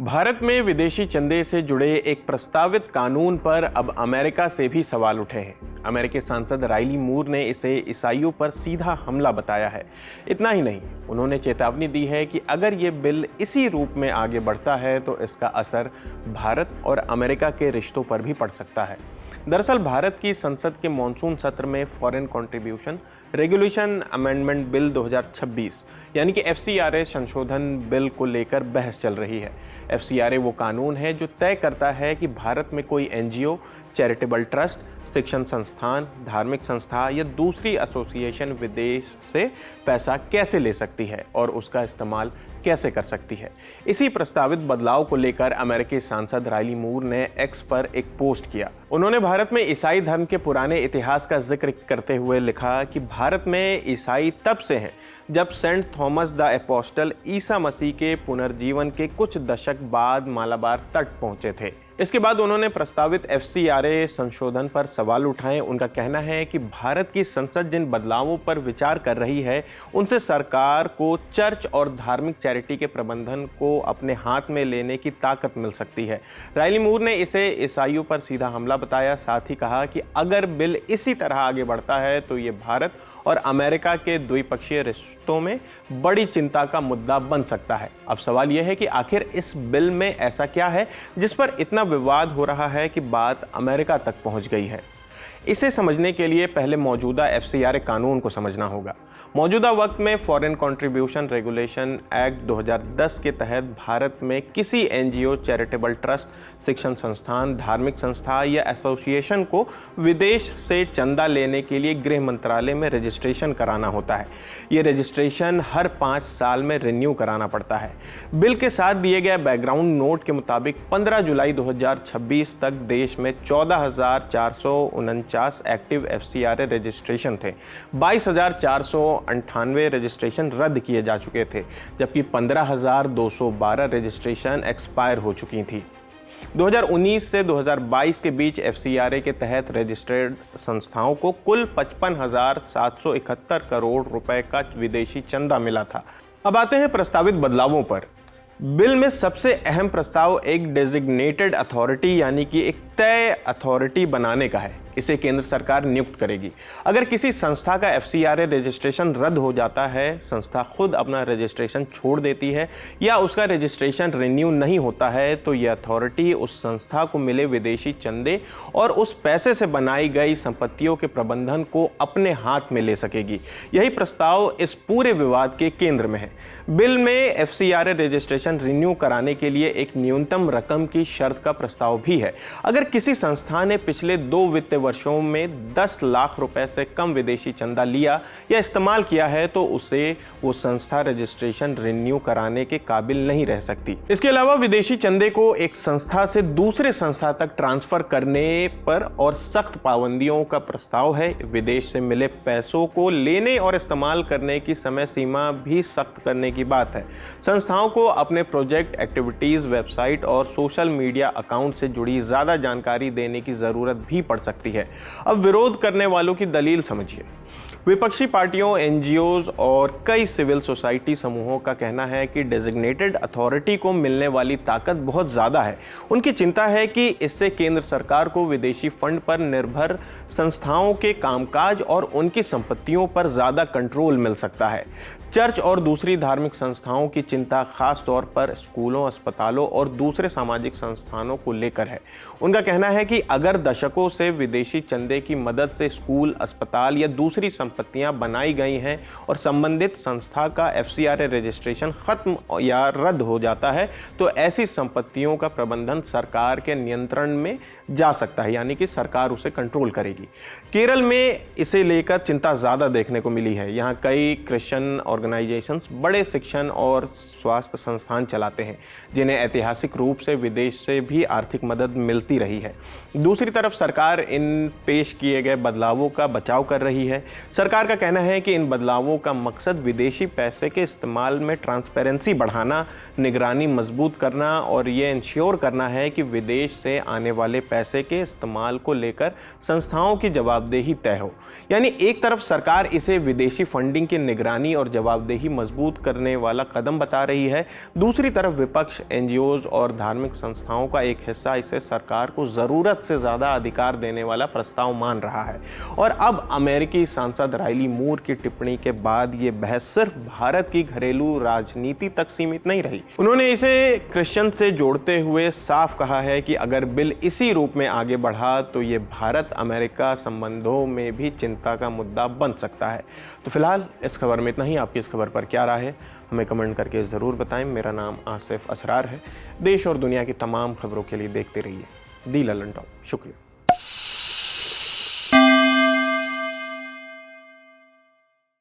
भारत में विदेशी चंदे से जुड़े एक प्रस्तावित कानून पर अब अमेरिका से भी सवाल उठे हैं। अमेरिकी सांसद राइली मूर ने इसे ईसाइयों पर सीधा हमला बताया है। इतना ही नहीं, उन्होंने चेतावनी दी है कि अगर ये बिल इसी रूप में आगे बढ़ता है तो इसका असर भारत और अमेरिका के रिश्तों पर भी पड़ सकता है। दरअसल भारत की संसद के मॉनसून सत्र में foreign contribution regulation amendment bill 2026 यानी कि FCRA संशोधन बिल को लेकर बहस चल रही है। FCRA वो कानून है जो तय करता है कि भारत में कोई NGO, चैरिटेबल ट्रस्ट, शिक्षण संस्थान, धार्मिक संस्था या दूसरी एसोसिएशन विदेश से पैसा कैसे ले सकती है और उसका इस्तेमाल कैसे कर सकती है। इसी प्रस्तावित बदलाव को लेकर अमेरिकी सांसद राइली मूर ने X पर एक पोस्ट किया। उन्होंने भारत में ईसाई धर्म के पुराने इतिहास का जिक्र करते हुए लिखा कि भारत में ईसाई तब से हैं जब Saint Thomas the apostle Isa Masih के पुनर्जीवन के कुछ दशक बाद मालाबार तट पहुंचे थे। इसके बाद उन्होंने प्रस्तावित FCRA संशोधन पर सवाल उठाए। उनका कहना है कि भारत की संसद जिन बदलावों पर विचार कर रही है उनसे सरकार को चर्च और धार्मिक चैरिटी के प्रबंधन को अपने हाथ में लेने की ताकत मिल सकती है। राइली मूर ने इसे ईसाइयों पर सीधा हमला बताया। साथ ही कहा कि अगर बिल इसी तरह आगे बढ़ता है तो ये भारत और अमेरिका के द्विपक्षीय रिश्तों में बड़ी चिंता का मुद्दा बन सकता है। अब सवाल यह है कि आखिर इस बिल में ऐसा क्या है जिस पर इतना विवाद हो रहा है कि बात अमेरिका तक पहुंच गई है। इसे समझने के लिए पहले मौजूदा FCRA कानून को समझना होगा। मौजूदा वक्त में फॉरेन कंट्रीब्यूशन रेगुलेशन एक्ट 2010 के तहत भारत में किसी NGO, चैरिटेबल ट्रस्ट, शिक्षण संस्थान, धार्मिक संस्था या एसोसिएशन को विदेश से चंदा लेने के लिए गृह मंत्रालय में रजिस्ट्रेशन कराना होता है। ये रजिस्ट्रेशन हर 5 साल में रिन्यू कराना पड़ता है। बिल के साथ दिए गए बैकग्राउंड नोट के मुताबिक 15 जुलाई 2026 तक देश में 14,449 एक्टिव FCRA रजिस्ट्रेशन थे। 22,498 रजिस्ट्रेशन रद्द किए जा चुके थे, जबकि 15,212 रजिस्ट्रेशन एक्सपायर हो चुकी थी। 2019 से 2022 के बीच FCRA के तहत रजिस्टर्ड संस्थाओं को कुल 55,771 करोड़ रुपए का विदेशी चंदा मिला था। अब आते हैं प्रस्तावित बदलावों पर। बिल में सबसे अहम प्रस्ताव एक डेजिग्नेटेड अथॉरिटी यानी कि एक तय अथॉरिटी बनाने का है। इसे केंद्र सरकार नियुक्त करेगी। अगर किसी संस्था का FCRA रजिस्ट्रेशन रद्द हो जाता है, संस्था खुद अपना रजिस्ट्रेशन छोड़ देती है या उसका रजिस्ट्रेशन रिन्यू नहीं होता है, तो यह अथॉरिटी उस संस्था को मिले विदेशी चंदे और उस पैसे से बनाई गई संपत्तियों के प्रबंधन को अपने हाथ में ले सकेगी। यही प्रस्ताव इस पूरे विवाद के केंद्र में है। बिल में FCRA रजिस्ट्रेशन रिन्यू कराने के लिए एक न्यूनतम रकम की शर्त का प्रस्ताव भी है। अगर किसी संस्था ने पिछले 2 वित्तीय वर्षों में 10 लाख रुपए से कम विदेशी चंदा लिया या इस्तेमाल किया है तो उसे वो संस्था रजिस्ट्रेशन रिन्यू कराने के काबिल नहीं रह सकती। इसके अलावा विदेशी चंदे को एक संस्था से दूसरे संस्था तक ट्रांसफर करने पर और सख्त पाबंदियों का प्रस्ताव है। विदेश से मिले पैसों को लेने और इस्तेमाल करने की समय सीमा भी सख्त करने की बात है। संस्थाओं को अपने प्रोजेक्ट, एक्टिविटीज, वेबसाइट और सोशल मीडिया अकाउंट से जुड़ी ज्यादा जानकारी देने की जरूरत भी पड़ सकती है। अब विरोध करने वालों की दलील समझिए। विपक्षी पार्टियों, NGOs और कई सिविल सोसाइटी समूहों का कहना है कि डेजिग्नेटेड अथॉरिटी को मिलने वाली ताकत बहुत ज़्यादा है। उनकी चिंता है कि इससे केंद्र सरकार को विदेशी फंड पर निर्भर संस्थाओं के कामकाज और उनकी संपत्तियों पर ज़्यादा कंट्रोल मिल सकता है। चर्च और दूसरी धार्मिक संस्थाओं की चिंता खास तौर पर स्कूलों, अस्पतालों और दूसरे सामाजिक संस्थानों को लेकर है। उनका कहना है कि अगर दशकों से विदेशी चंदे की मदद से स्कूल, अस्पताल या दूसरी संपत्तियां बनाई गई हैं और संबंधित संस्था का FCRA रजिस्ट्रेशन खत्म या रद्द हो जाता है तो ऐसी संपत्तियों का प्रबंधन सरकार के नियंत्रण में जा सकता है, यानी कि सरकार उसे कंट्रोल करेगी। केरल में इसे लेकर चिंता ज़्यादा देखने को मिली है। यहाँ कई क्रिश्चियन ऑर्गेनाइजेशंस बड़े शिक्षण और स्वास्थ्य संस्थान चलाते हैं जिन्हें ऐतिहासिक रूप से विदेश से भी आर्थिक मदद मिलती रही है। दूसरी तरफ सरकार इन इन पेश किए गए बदलावों का बचाव कर रही है। सरकार का कहना है कि इन बदलावों का मकसद विदेशी पैसे के इस्तेमाल में ट्रांसपेरेंसी बढ़ाना, निगरानी मजबूत करना और ये इंश्योर करना है कि विदेश से आने वाले पैसे के इस्तेमाल को लेकर संस्थाओं की जवाबदेही तय हो। यानी एक तरफ सरकार इसे विदेशी फंडिंग की निगरानी और जवाबदेही मजबूत करने वाला कदम बता रही है, दूसरी तरफ विपक्ष, एनजीओज और धार्मिक संस्थाओं का एक हिस्सा इसे सरकार को ज़रूरत से ज़्यादा अधिकार देने वाला प्रस्ताव मान रहा है। और अब अमेरिकी सांसद राइली मूर की टिप्पणी के बाद ये बहस सिर्फ भारत की घरेलू राजनीति तक सीमित नहीं रही। उन्होंने इसे क्रिश्चियन से जोड़ते हुए साफ कहा है कि अगर बिल इसी रूप में आगे बढ़ा तो ये भारत अमेरिका संबंधों में भी चिंता का मुद्दा बन सकता है। तो फिलहाल इस खबर में इतना ही। आपकी इस खबर पर क्या राय है हमें कमेंट करके ज़रूर बताएं। मेरा नाम आसिफ असरार है। देश और दुनिया की तमाम खबरों के लिए देखते रहिए दी ललन टॉप। शुक्रिया।